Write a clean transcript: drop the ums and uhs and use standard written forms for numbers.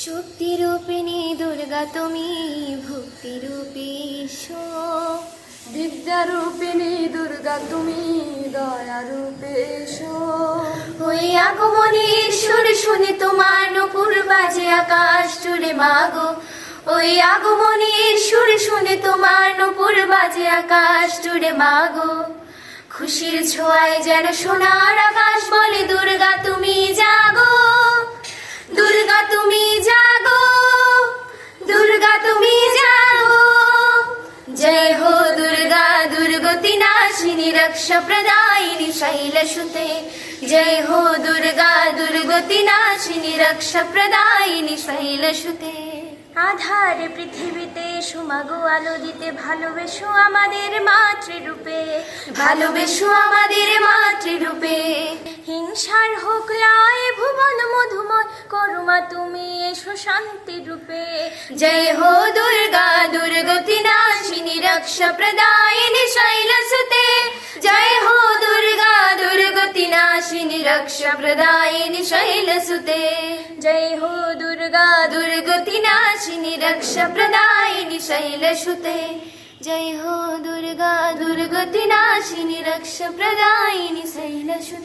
শক্তিরূপিণী দুর্গা তুমি ভক্তিরূপী এসো। বিদ্যারূপিণী দুর্গা তুমি দয়ারূপে এসো। ওই আগমনের সুর শুনে তোমার নূপুর বাজে আকাশ জুড়ে মাগো। ওই আগমনের সুর শুনে তোমার নূপুর বাজে আকাশ জুড়ে মাগো। খুশির ছোঁয়ায় যেন সোনার আকাশ বলে দুর্গা তুমি জাগো, দুর্গা তুমি জাগো, দুর্গা তুমি জাগো। জয় হো দুর্গা দুর্গতি নাশিনী রক্ষা প্রদায়িনী শৈলসুতে। জয় হো দুর্গা দুর্গতি নাশিনী রক্ষা প্রদায়িনী শৈলসুতে। আধারে পৃথিবীতে এসো মাগো আলো দিতে, ভালোবেসো আমাদের মাতৃরূপে, ভালোবেসো আমাদের মাতৃরূপে। হিংসার হোক লয় ভুবন মধুময়, করুমা তুমি এসো শান্তি রূপে। জয় হো দুর্গা দুর্গতি নাশিনী রক্ষা প্রদায়িনী শৈলসুতে। জয় হো দুর্গা দুর্গতি নাশিনী রক্ষা প্রদায়িনী শৈলসুতে। জয় হো দুর্গা দুর্গতি নাশিনী রক্ষা প্রদায়িনী শৈলসুতে। জয় হো দুর্গা দুর্গতি নাশিনী রক্ষা প্রদায়িনী শৈলসুতে।